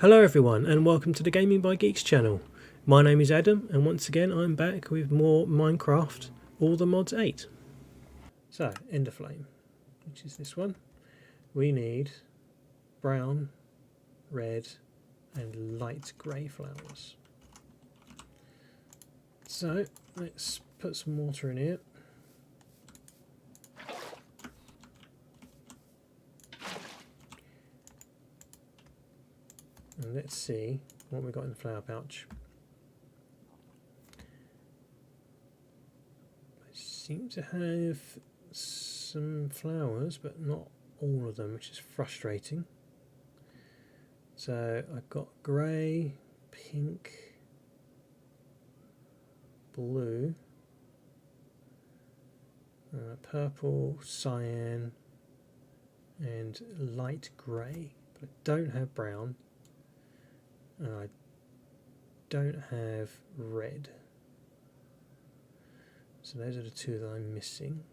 Hello everyone and welcome to the Gaming by Geeks channel. My name is Adam and once again I'm back with more Minecraft All the Mods 8. So, Endoflame, which is this one. We need brown, red and light grey flowers. So, let's put some water in here. And let's see what we've got in the flower pouch. I seem to have some flowers, but not all of them, which is frustrating. So I've got grey, pink, blue, purple, cyan, and light grey. But I don't have brown. And I don't have red. So those are the two that I'm missing.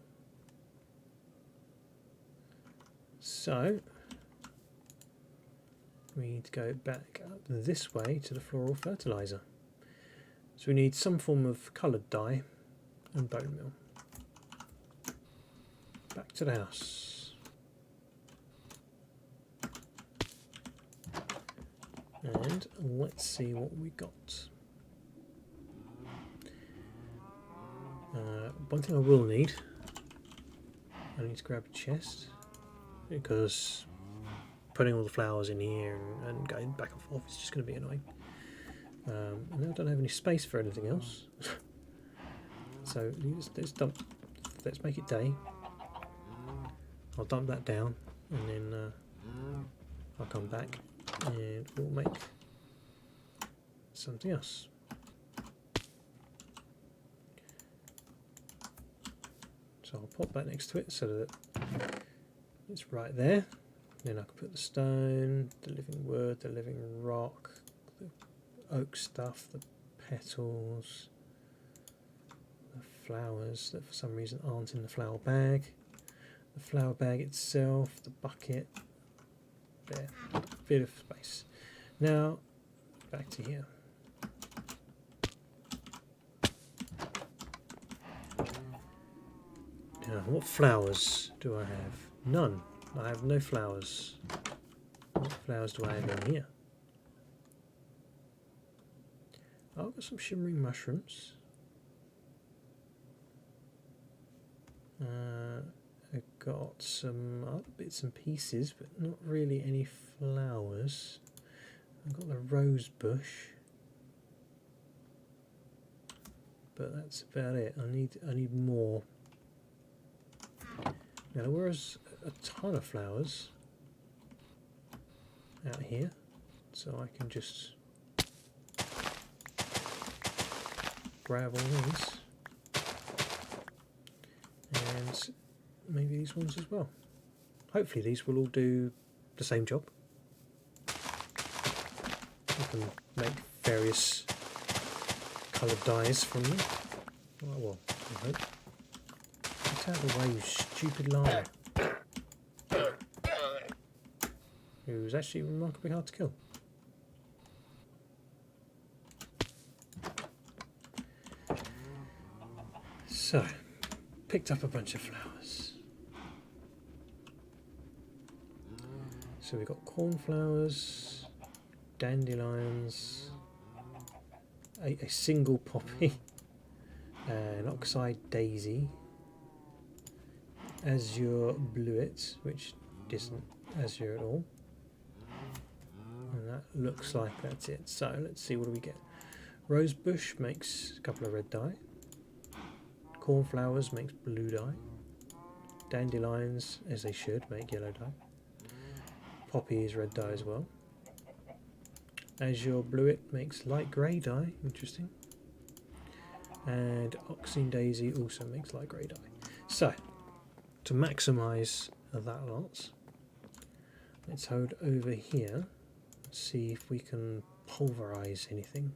So we need to go back up this way to the floral fertilizer. So we need some form of coloured dye and bone meal. Back to the house. And let's see what we got. One thing I will need, I need to grab a chest because putting all the flowers in here and going back and forth is just going to be annoying. And I don't have any space for anything else. So let's make it day. I'll dump that down and then I'll come back and we'll make something else. So I'll pop that next to it so that it's right there. Then I can put the stone, the living wood, the living rock, the oak stuff, the petals, the flowers that for some reason aren't in the flower bag, the flower bag itself, the bucket. There, bit of space. Now, back to here. Now, what flowers do I have? None. I have no flowers. What flowers do I have in here? Oh, I've got some shimmering mushrooms. I've got some other bits and pieces, but not really any flowers. I've got the rose bush, but that's about it. I need more. Now there was a ton of flowers out here, so I can just grab all these. And maybe these ones as well. Hopefully these will all do the same job. I can make various coloured dyes from them. Oh, well, I hope. Get out of the way, you stupid liar. Who was actually remarkably hard to kill. So, picked up a bunch of flowers. So we've got cornflowers, dandelions, a single poppy, an oxeye daisy, azure bluet, which isn't azure at all, and that looks like that's it. So let's see, what do we get? Rosebush makes a couple of red dye. Cornflowers makes blue dye. Dandelions, as they should, make yellow dye. Poppy is red dye as well. Azure bluet makes light grey dye, interesting. And oxine daisy also makes light grey dye. So, to maximise that lot, let's hold over here, see if we can pulverise anything.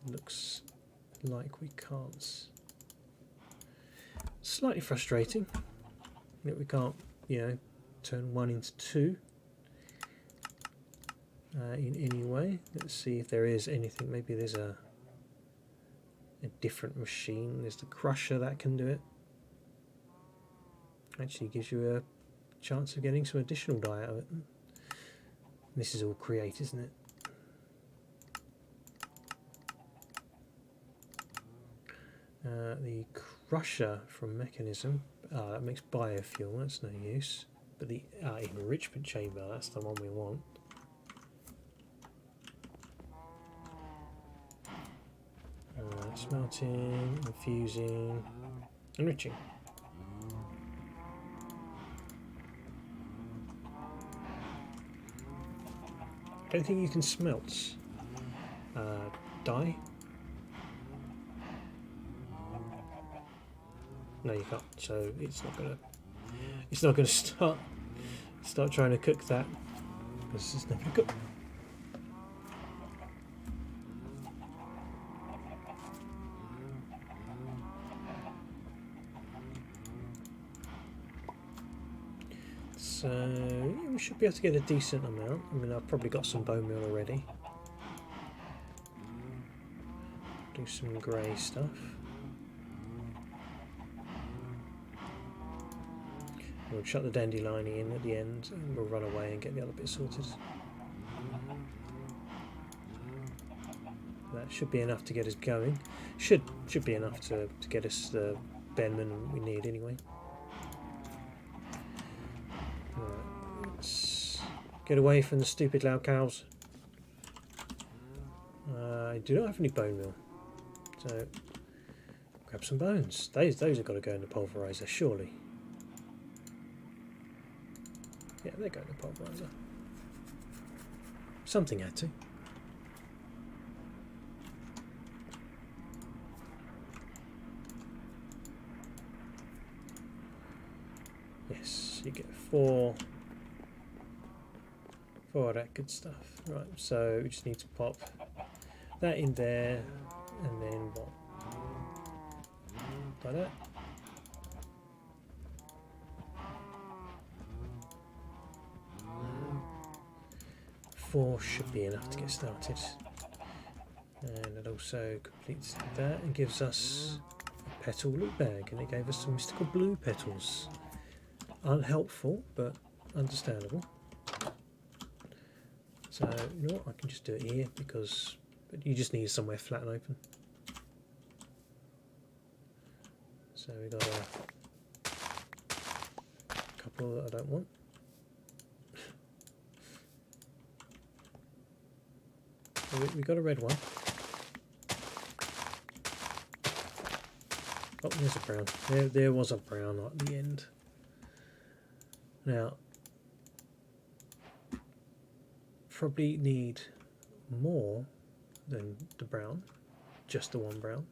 Looks like we can't. Slightly frustrating that we can't, you know, turn 1 into 2 in any way. Let's see if there is anything. Maybe there's a different machine. There's the crusher that can do it. Actually gives you a chance of getting some additional dye out of it. This is all create, isn't it? The crusher from mechanism, that makes biofuel, that's no use. But the enrichment chamber, that's the one we want. Smelting, infusing, enriching. I don't think you can smelt dye. No, you can't. So it's not gonna start trying to cook that, because it's not gonna cook. So yeah, we should be able to get a decent amount. I mean, I've probably got some bone meal already. Do some grey stuff. We'll shut the dandelion in at the end and we'll run away and get the other bit sorted. That should be enough to get us going. Should be enough to get us the Benman we need anyway. Right, let's get away from the stupid loud cows. I do not have any bone meal, so grab some bones. Those have got to go in the pulverizer, surely. Yeah, they're going to the pulverizer. Something had to. Yes, you get four of that good stuff. Right, so we just need to pop that in there, and then what? Like that. Four should be enough to get started. And it also completes that and gives us a petal loot bag, and it gave us some mystical blue petals. Unhelpful, but understandable. So, you know what, I can just do it here, because but you just need somewhere flat and open. So we got a couple that I don't want. We got a red one. Oh, there's a brown. There was a brown at the end. Now, probably need more than the brown, just the one brown.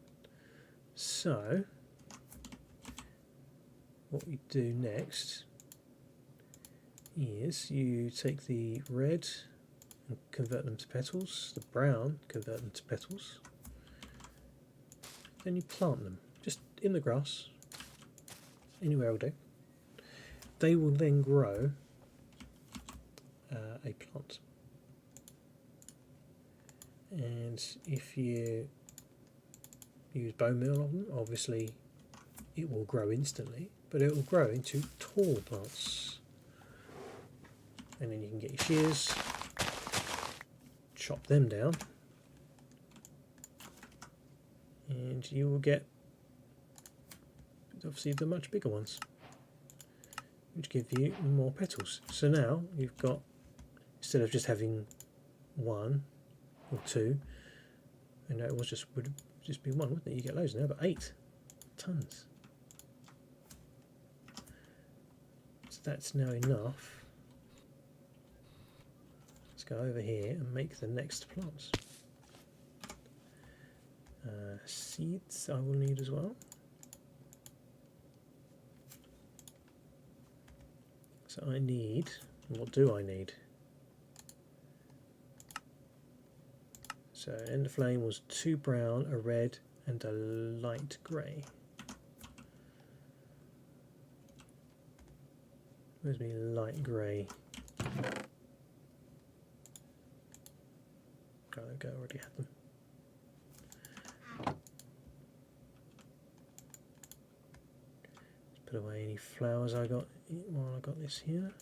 So, what we do next is you take the red and convert them to petals, the brown, convert them to petals, then you plant them just in the grass, anywhere will do. They will then grow a plant, and if you use bone meal on them, obviously it will grow instantly, but it will grow into tall plants, and then you can get your shears, chop them down, and you will get obviously the much bigger ones, which give you more petals. So now you've got, instead of just having one or two, and it was would just be one, wouldn't it? You get loads now, but 8 tons. So that's now enough. Let's go over here and make the next plants. Seeds I will need as well. So I need, what do I need? So Endoflame was 2 brown, a red and a light grey. Where's my light grey? Oh, there we go, already had them. Let's put away any flowers I got while I got this here.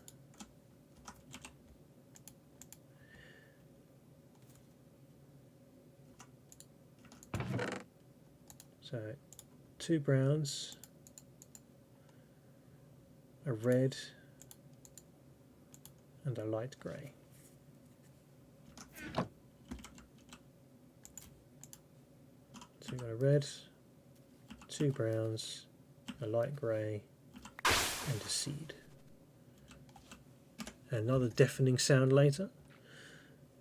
So 2 browns, a red and a light grey. So we've got a red, 2 browns, a light grey and a seed. Another deafening sound later,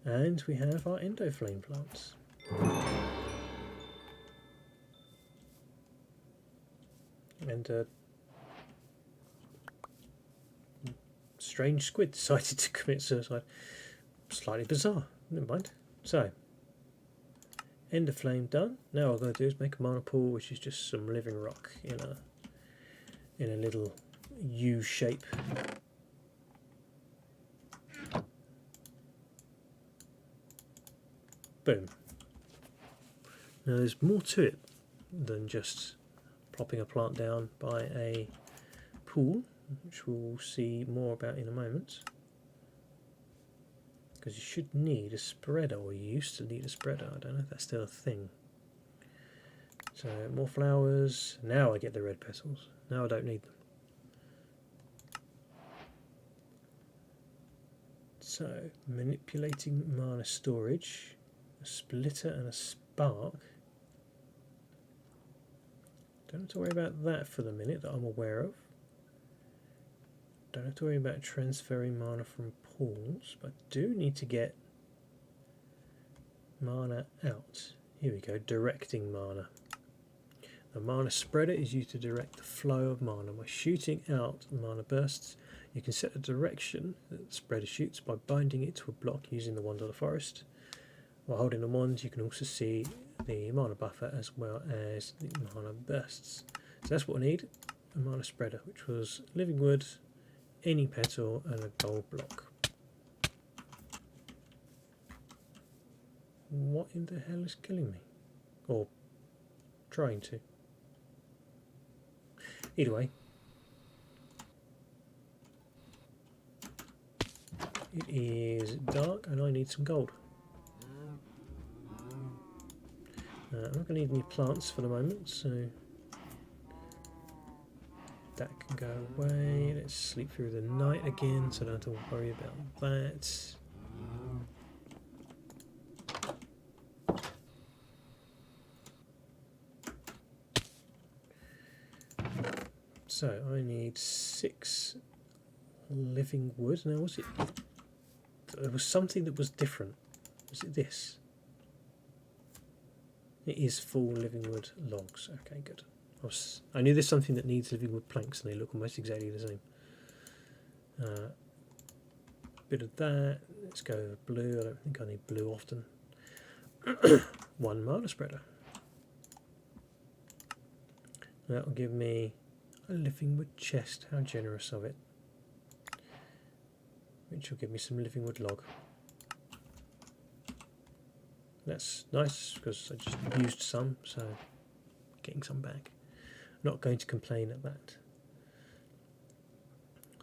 and we have our Endoflame plants. And a strange squid decided to commit suicide. Slightly bizarre, never mind. So, Endoflame done. Now all I've got to do is make a mana pool, which is just some living rock in a little U shape. Boom. Now there's more to it than just plopping a plant down by a pool, which we'll see more about in a moment. Because you should need a spreader, or you used to need a spreader. I don't know if that's still a thing. So more flowers. Now I get the red petals. Now I don't need them. So manipulating mana storage, a splitter and a spark. Don't have to worry about that for the minute that I'm aware of. Don't have to worry about transferring mana from pools, but I do need to get mana out. Here we go, directing mana. The mana spreader is used to direct the flow of mana. By shooting out mana bursts, you can set the direction that the spreader shoots by binding it to a block using the wand of the forest. While holding the wand, you can also see the mana buffer as well as the mana bursts. So that's what I need, a mana spreader, which was living wood, any petal and a gold block. What in the hell is killing me? Or trying to. Either way, it is dark and I need some gold. I'm not going to need any plants for the moment, so that can go away. Let's sleep through the night again, so I don't have to worry about that. So I need 6 living wood. Now was it? There was something that was different. Was it this? It is full living wood logs. Okay, good. I knew there's something that needs living wood planks, and they look almost exactly the same. Bit of that. Let's go with blue. I don't think I need blue often. 1 mana spreader. That will give me a living wood chest. How generous of it. Which will give me some living wood log. That's nice because I just used some, so getting some back. Not going to complain at that.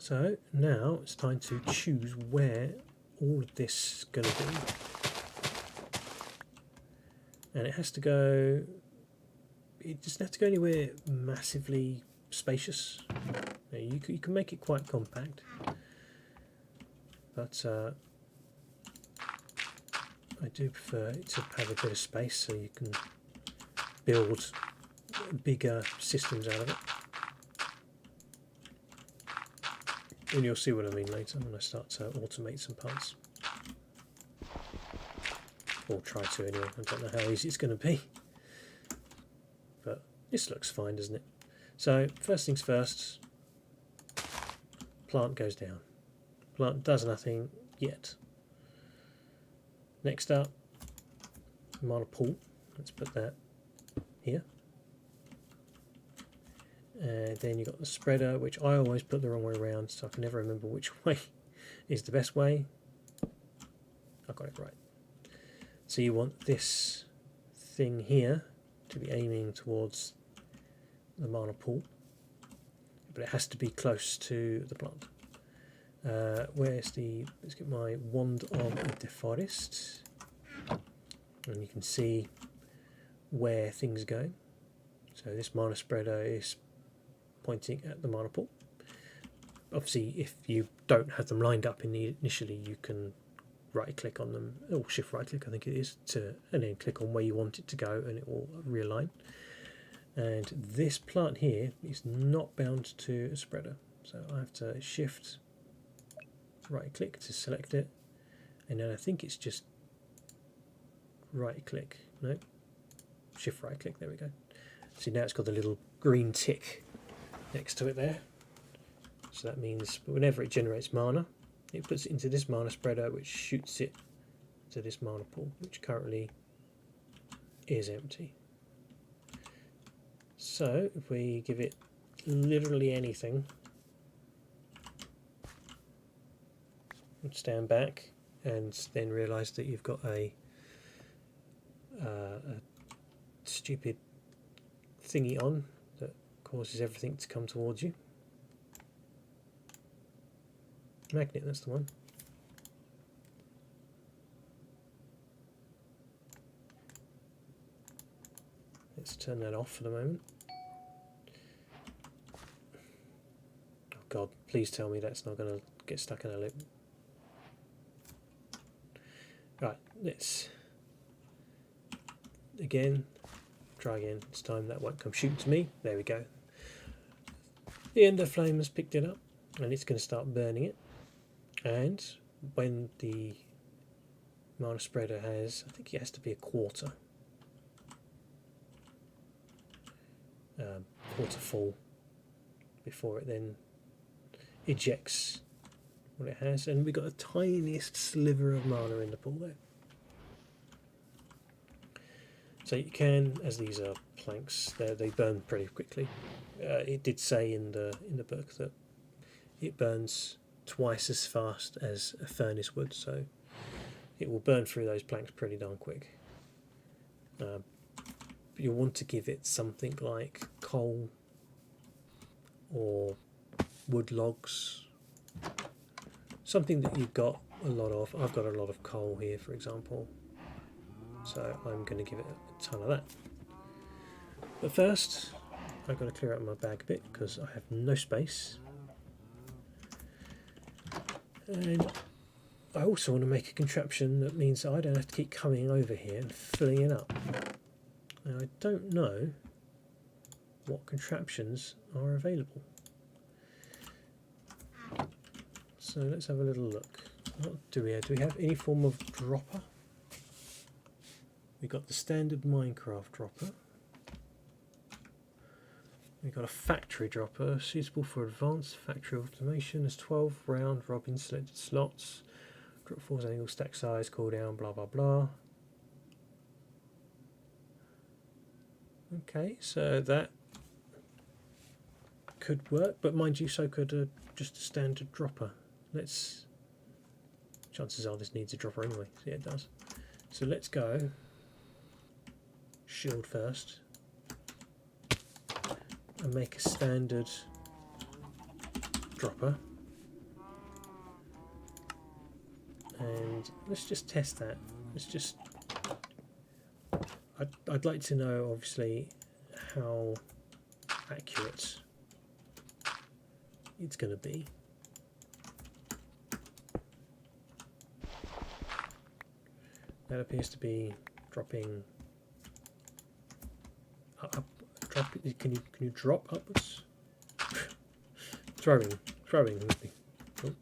So now it's time to choose where all of this is going to be. And it has to go, it doesn't have to go anywhere massively spacious. You can make it quite compact. But I do prefer it to have a bit of space so you can build bigger systems out of it. And you'll see what I mean later when I start to automate some parts. Or try to anyway. I don't know how easy it's going to be. But this looks fine, doesn't it? So first things first, plant goes down. Plant does nothing yet. Next up, mana pool. Let's put that here. And then you've got the spreader, which I always put the wrong way around, so I can never remember which way is the best way. I got it right. So you want this thing here to be aiming towards the mana pool, but it has to be close to the plant. Let's get my wand of the forest, and you can see where things are going. So this mana spreader is pointing at the mana pool. Obviously, if you don't have them lined up initially, you can right click on them, or shift right click I think it is, and then click on where you want it to go and it will realign. And this plant here is not bound to a spreader, so I have to shift right click to select it, and then I think it's just right click, no, shift right click, there we go. See, now it's got the little green tick next to it there, so that means whenever it generates mana, it puts it into this mana spreader, which shoots it to this mana pool, which currently is empty. So if we give it literally anything, stand back and then realise that you've got a stupid thingy on that causes everything to come towards you. Magnet, that's the one. Let's turn that off for the moment. Oh God, please tell me that's not going to get stuck in a loop. Right, let's try again. This time that won't come shooting to me. There we go. The Endoflame has picked it up and it's going to start burning it. And when the mana spreader has, I think it has to be a quarter full before it then ejects what it has, and we've got the tiniest sliver of mana in the pool there. So you can, as these are planks, they burn pretty quickly. It did say in the book that it burns twice as fast as a furnace would, so it will burn through those planks pretty darn quick. You'll want to give it something like coal or wood logs, something that you've got a lot of. I've got a lot of coal here, for example, so I'm going to give it a ton of that. But first I've got to clear out my bag a bit because I have no space, and I also want to make a contraption that means that I don't have to keep coming over here and filling it up. Now I don't know what contraptions are available, so let's have a little look. What do we have? Do we have any form of dropper? We've got the standard Minecraft dropper. We've got a factory dropper suitable for advanced factory automation. There's 12 round robin selected slots. Drop falls angle, stack size, cooldown, blah blah blah. Okay, so that could work, but mind you, so could just a standard dropper. Chances are this needs a dropper anyway. Yeah, it does. So let's go shield first and make a standard dropper, and let's just test that. I'd like to know, obviously, how accurate it's going to be. That appears to be dropping up. Can you drop upwards? Throwing would be cool.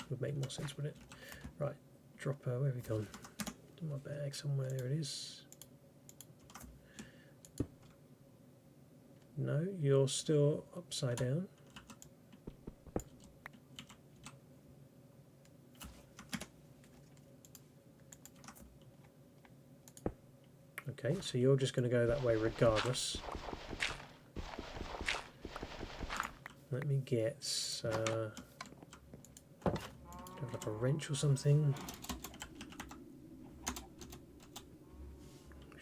Would make more sense, wouldn't it? Right, dropper. Where have we gone? In my bag somewhere. There it is. No, you're still upside down. Okay, so you're just going to go that way regardless. gets like a wrench or something.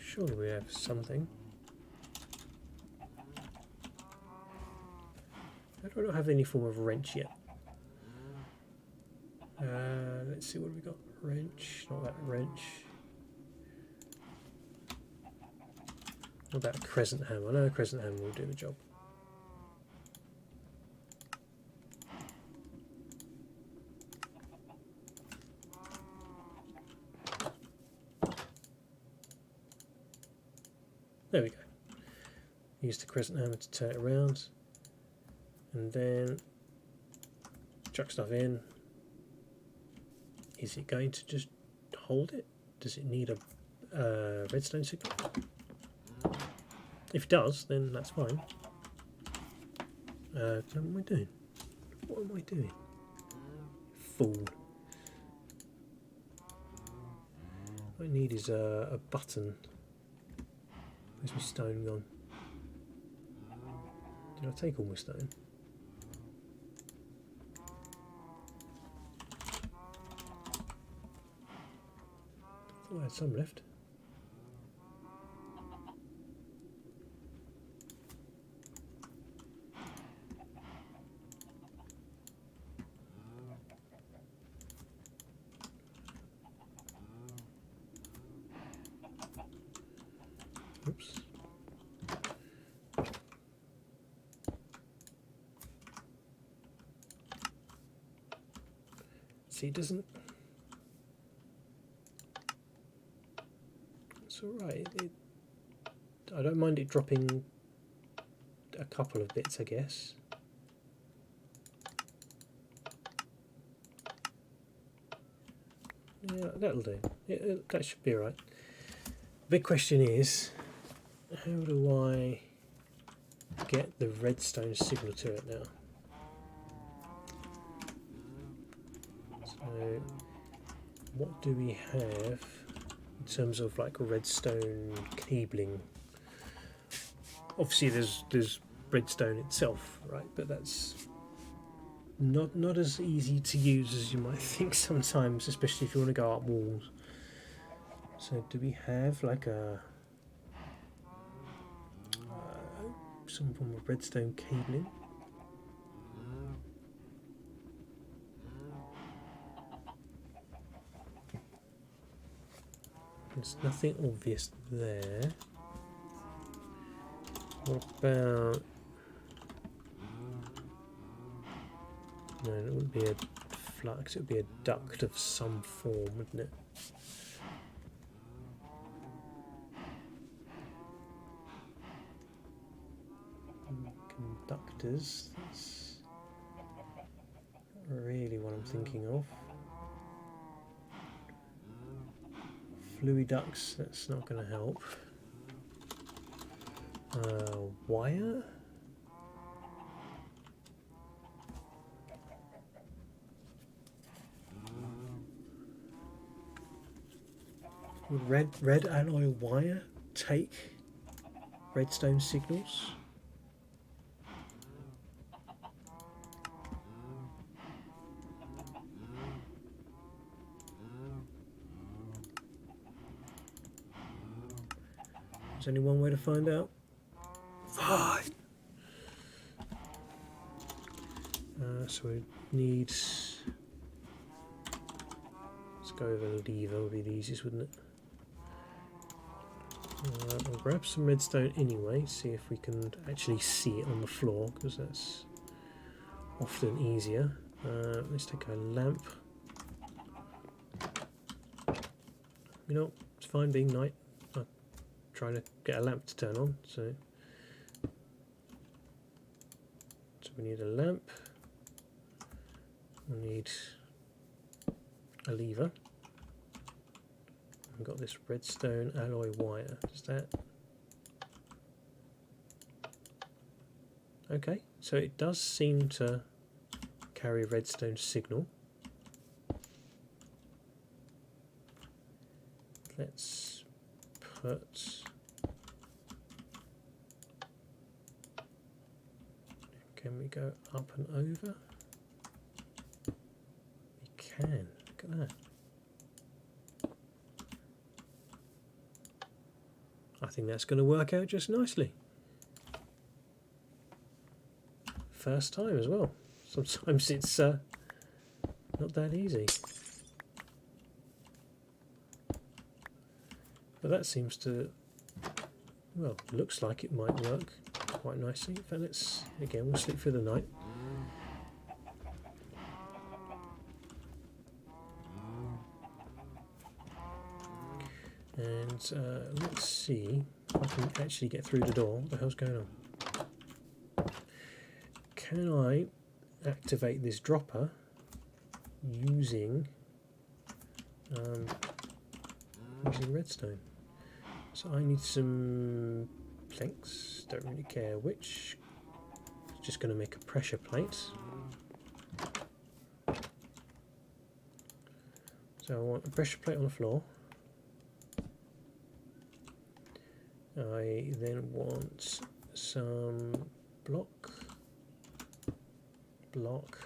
Surely we have something. I don't have any form of wrench yet. Let's see, what have we got? Wrench, not that wrench. What about a crescent hammer? No, a crescent hammer will do the job. There we go. Use the crescent hammer to turn it around, and then chuck stuff in. Is it going to just hold it? Does it need a redstone signal? If it does, then that's fine. What am I doing? What am I doing? Fool. What I need is a button. Where's my stone gone? Did I take all my stone? I thought I had some left. Oops. See, it doesn't. It's alright. I don't mind it dropping a couple of bits, I guess. Yeah, that'll do. That should be alright. Big question is, how do I get the redstone signal to it now? So, what do we have in terms of like redstone cabling? Obviously, there's redstone itself, right? But that's not as easy to use as you might think sometimes, especially if you want to go up walls. So, do we have like a some form of redstone cabling? There's nothing obvious there. What about... No, it wouldn't be a flux, it would be a duct of some form, wouldn't it? Conductors, that's not really what I'm thinking of. Fluid ducts, that's not going to help. Wire? Would red alloy wire take redstone signals? There's only one way to find out. Fine. So we need. Let's go over the lever. Would be the easiest, wouldn't it? I'll grab some redstone anyway. See if we can actually see it on the floor, because that's often easier. Let's take a lamp. You know, it's fine being night. I'm trying to get a lamp to turn on, so we need a lamp. We need a lever. I've got this redstone alloy wire. Does that? Okay, so it does seem to carry a redstone signal. Let's put... Can we go up and over? We can. Look at that. I think that's going to work out just nicely. First time as well. Sometimes it's not that easy. But that seems to, well, looks like it might work quite nicely. In fact, let's, again, we'll sleep through the night. And let's see if I can actually get through the door. What the hell's going on? Can I activate this dropper using redstone? So I need some planks, don't really care which. Just going to make a pressure plate. So I want a pressure plate on the floor. I then want some block, dropper,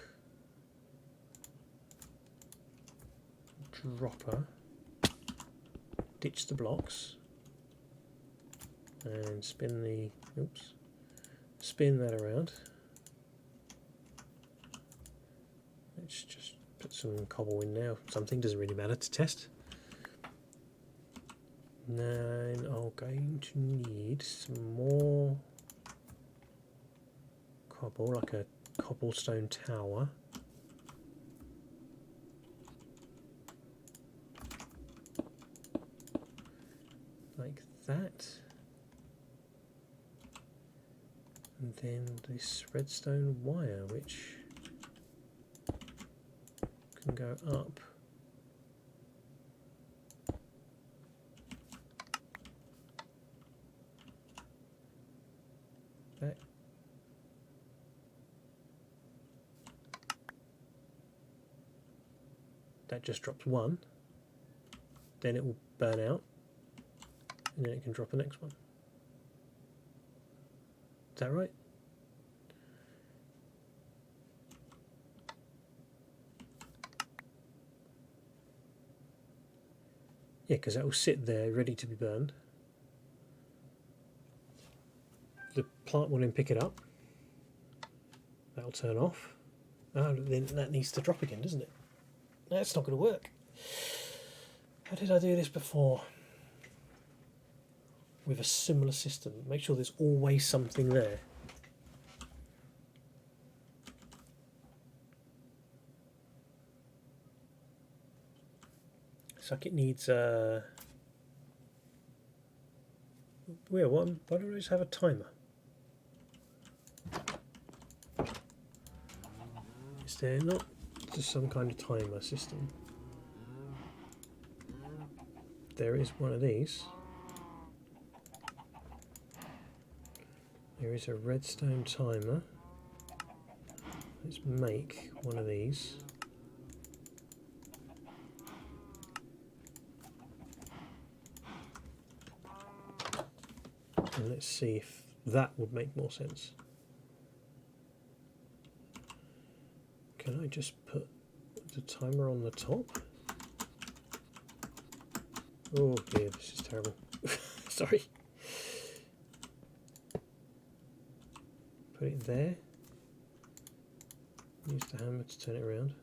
ditch the blocks, and spin that around. Let's just put some cobble in now. Something doesn't really matter to test. Then I'm going to need some more cobble, like a cobblestone tower. Like that. And then this redstone wire, which can go up. That just drops one, then it will burn out, and then it can drop the next one. Is that right? Yeah, because that will sit there ready to be burned. The plant will then pick it up. That'll turn off. Oh, then that needs to drop again, doesn't it? That's not going to work. How did I do this before? With a similar system. Make sure there's always something there. It's like it needs why don't I just have a timer? Is there not just some kind of timer system? There is one of these. There is a redstone timer. Let's make one of these. And let's see if that would make more sense. Can I just put the timer on the top? Oh dear, this is terrible. Sorry. Put it there. Use the hammer to turn it around.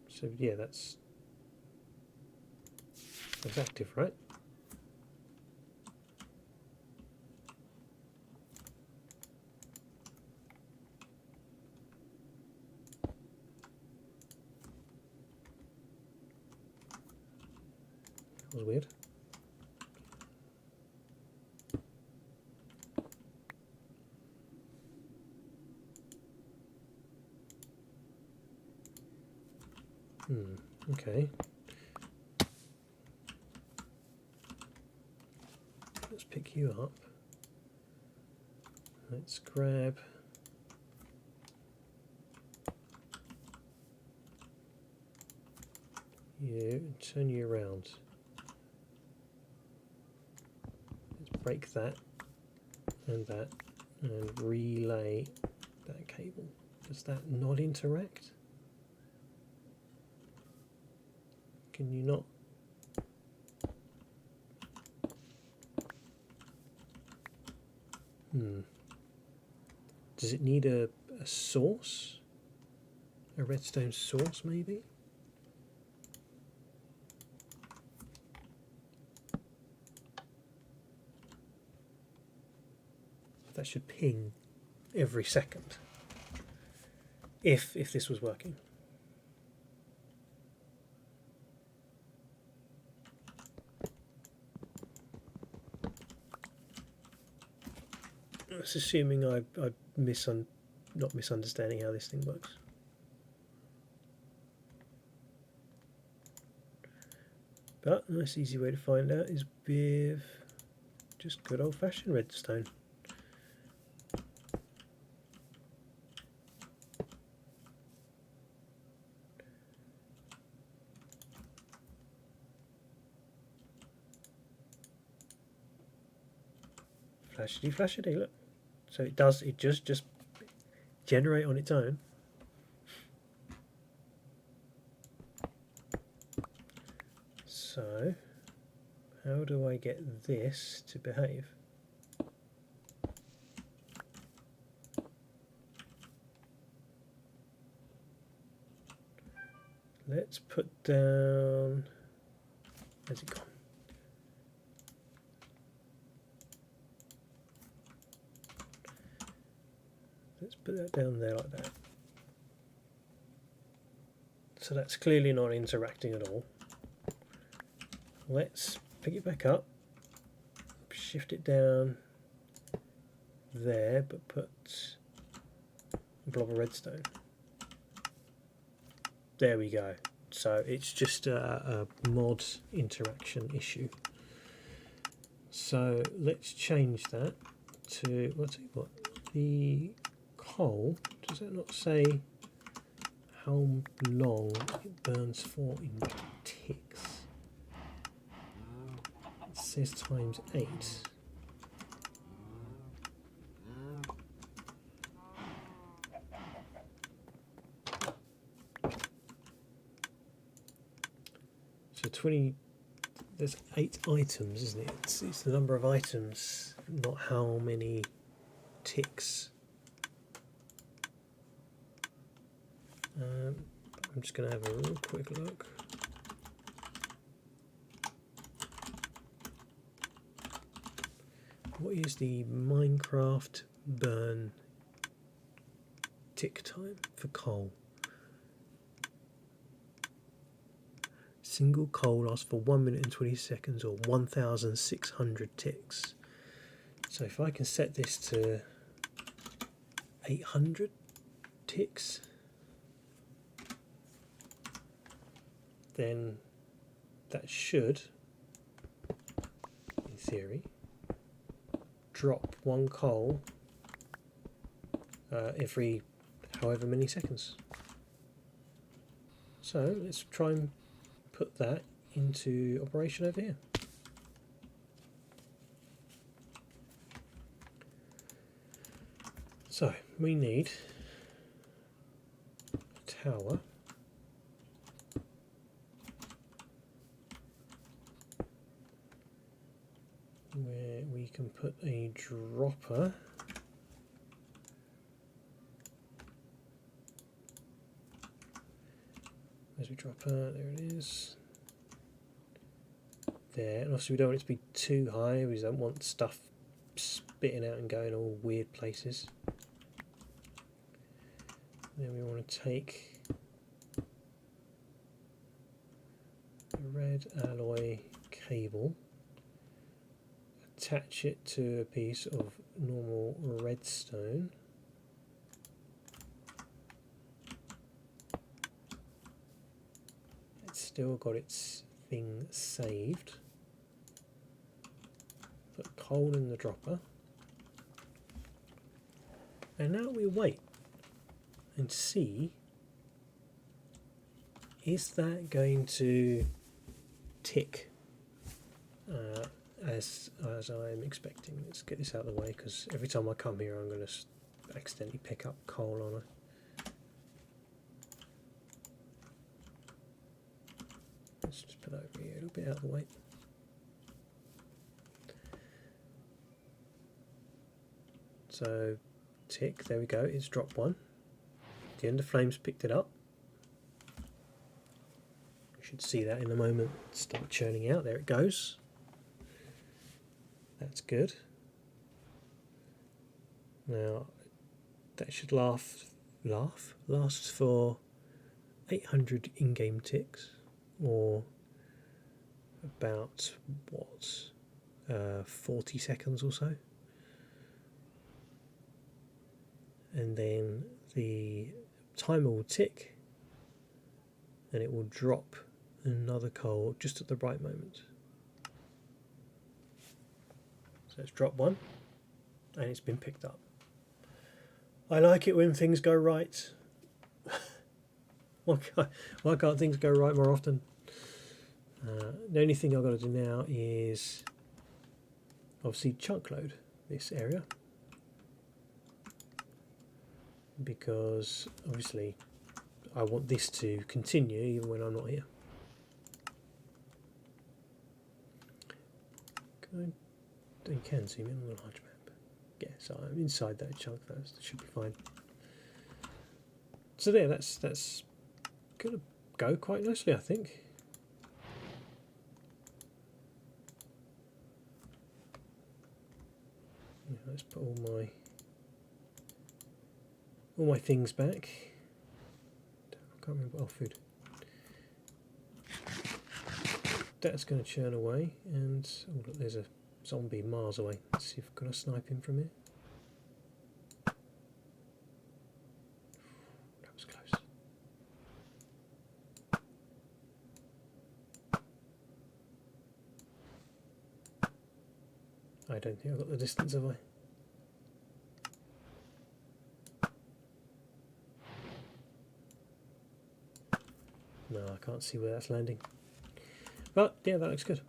So yeah, that's active, right? That was weird. Okay. Let's pick you up. Let's grab you and turn you around. Let's break that and relay that cable. Does that not interact? Can you not? Does it need a source? A redstone source, maybe? That should ping every second if this was working. That's assuming I'm not misunderstanding how this thing works. But a nice easy way to find out is with just good old-fashioned redstone. Flashity flashity, look. So it just generate on its own. So how do I get this to behave? Let's put down, where's it gone? Let's put that down there like that. So that's clearly not interacting at all. Let's pick it back up, shift it down there, but put a blob of redstone. There we go. So it's just a mod interaction issue. So let's change that to, well, I'll tell you what, the coal, does that not say how long it burns for in ticks? It says times 8. So 20, there's 8 items, isn't it? It's the number of items, not how many ticks. I'm just going to have a real quick look. What is the Minecraft burn tick time for coal? Single coal lasts for 1 minute and 20 seconds or 1,600 ticks. So if I can set this to 800 ticks, then that should, in theory, drop 1 coal every however many seconds. So let's try and put that into operation over here. So we need a tower where we can put a dropper. Where's the dropper? There it is. There, and obviously we don't want it to be too high, we don't want stuff spitting out and going all weird places. Then we want to take a red alloy cable, attach it to a piece of normal redstone, it's still got its thing saved. Put coal in the dropper, and now we wait and see is that going to tick as I'm expecting? Let's get this out of the way, because every time I come here I'm going to accidentally pick up coal on it. Let's just put that over here a little bit out of the way. So tick, there we go, it's dropped one. The Endoflame's picked it up. You should see that in a moment. Start churning out, there it goes. That's good. Now that should last for 800 in-game ticks, or about what, 40 seconds or so. And then the timer will tick and it will drop another coal just at the right moment. So it's dropped one and it's been picked up. I like it when things go right. Why can't things go right more often? The only thing I've got to do now is obviously chunk load this area, because obviously I want this to continue even when I'm not here. You can zoom in on the large map. Yeah, so I'm inside that chunk, that should be fine. So there, that's going to go quite nicely, I think. Yeah, let's put all my things back. I can't remember. Oh, food. That's going to churn away, and oh look, there's a zombie miles away. Let's see if I've got to snipe him from here. That was close. I don't think I've got the distance, have I? No, I can't see where that's landing. But yeah, that looks good.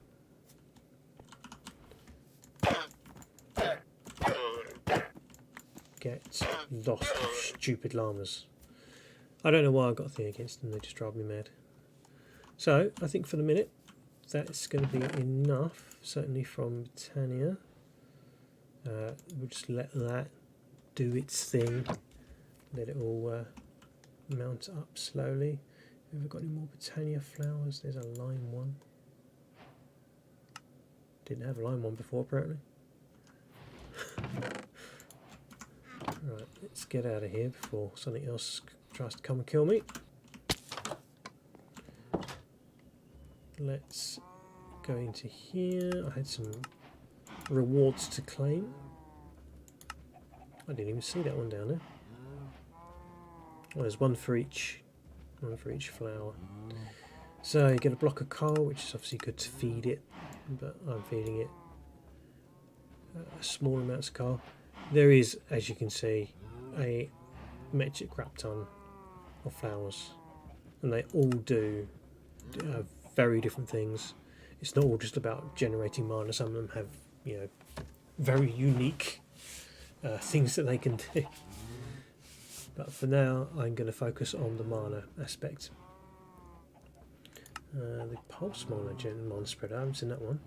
Get lost, stupid llamas. I don't know why I got a thing against them, they just drive me mad. So I think for the minute that's going to be enough, certainly from Britannia. We'll just let that do its thing, let it all mount up slowly. Have we got any more Britannia flowers? There's a lime one. Didn't have a lime one before, apparently. Right, let's get out of here before something else tries to come and kill me. Let's go into here. I had some rewards to claim. I didn't even see that one down there. Well, there's one for each flower. So you get a block of coal, which is obviously good to feed it, but I'm feeding it small amounts of coal. There is, as you can see, a metric crap ton of flowers, and they all do very different things. It's not all just about generating mana. Some of them have, you know, very unique things that they can do. But for now, I'm going to focus on the mana aspect. The pulse mana spreader, I haven't seen that one.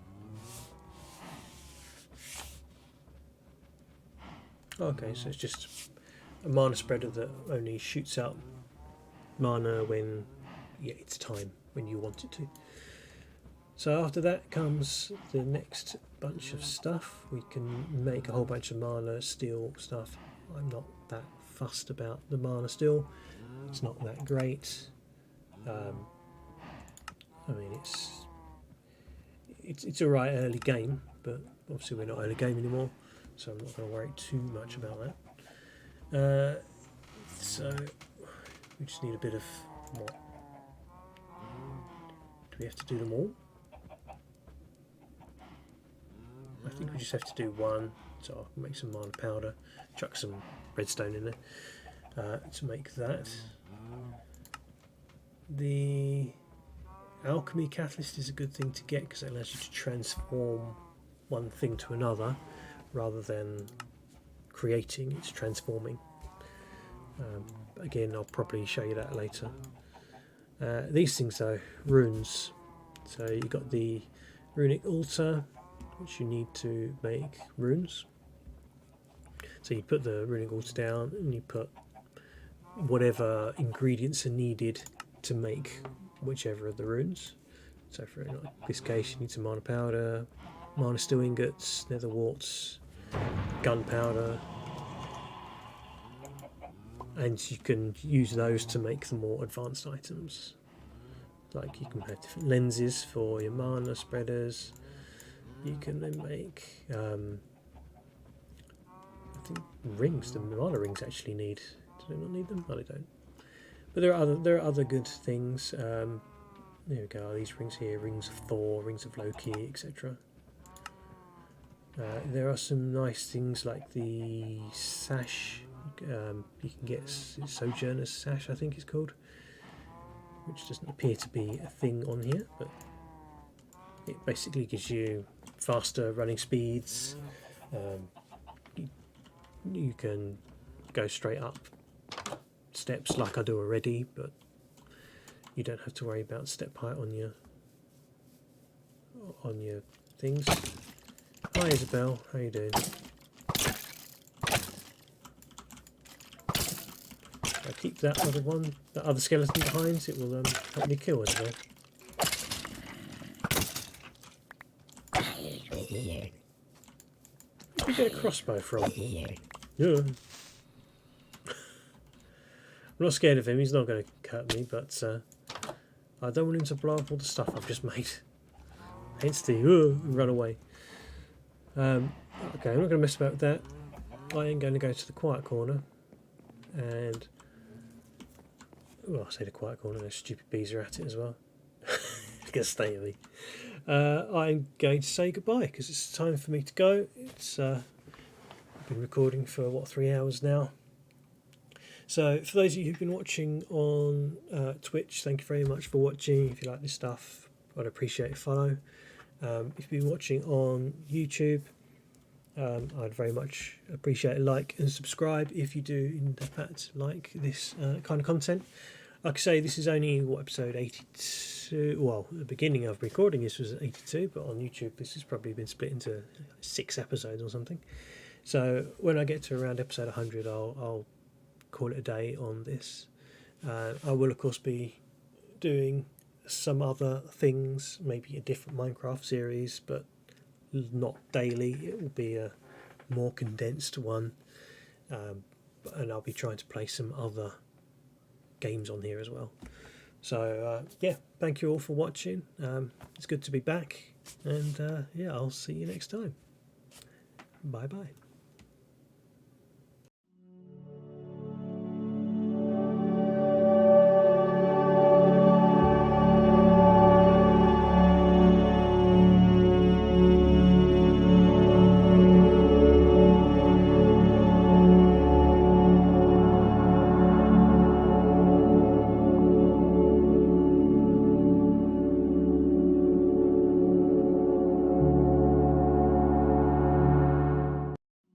Okay, so it's just a mana spreader that only shoots out mana when it's time, when you want it to. So after that comes the next bunch of stuff. We can make a whole bunch of mana steel stuff. I'm not that fussed about the mana steel. It's not that great. I mean, it's alright early game, but obviously we're not early game anymore, so I'm not going to worry too much about that. So we just need a bit of what? Do we have to do them all? I think we just have to do one. So I'll make some mana powder, chuck some redstone in there to make that. The alchemy catalyst is a good thing to get because it allows you to transform one thing to another rather than creating, it's transforming. Again, I'll probably show you that later. These things though, runes. So you've got the runic altar, which you need to make runes. So you put the runic altar down and you put whatever ingredients are needed to make whichever of the runes. So for this case, you need some mana powder, mana steel ingots, nether warts, gunpowder, and you can use those to make the more advanced items. Like you can have different lenses for your mana spreaders. You can then make, I think rings. The mana rings actually need. Do they not need them? No, they don't. But there are other good things. There we go. These rings here: rings of Thor, rings of Loki, etc. There are some nice things like the sash. You can get Sojourner's sash, I think it's called, which doesn't appear to be a thing on here, but it basically gives you faster running speeds. You can go straight up steps like I do already, but you don't have to worry about step height on your things. Hi Isabel, how you doing? I'll keep that other skeleton behind, it will help me kill as well. Where did you get a crossbow from? Yeah. I'm not scared of him, he's not going to hurt me, but I don't want him to blow up all the stuff I've just made. Hence the run away. Okay, I'm not going to mess about with that. I am going to go to the quiet corner and... Well, I say the quiet corner, those stupid bees are at it as well. It's going to stay with me. I'm going to say goodbye because it's time for me to go. I've been recording for, 3 hours now. So for those of you who've been watching on Twitch, thank you very much for watching. If you like this stuff, I'd appreciate a follow. If you've been watching on YouTube, I'd very much appreciate a like and subscribe if you do in fact like this kind of content. Like I say, this is only episode 82. Well, at the beginning of recording this was 82, but on YouTube this has probably been split into 6 episodes or something. So when I get to around episode 100, I'll call it a day on this. I will of course be doing some other things, maybe a different Minecraft series, but not daily. It will be a more condensed one, and I'll be trying to play some other games on here as well. So yeah, thank you all for watching. It's good to be back, and yeah, I'll see you next time. Bye bye.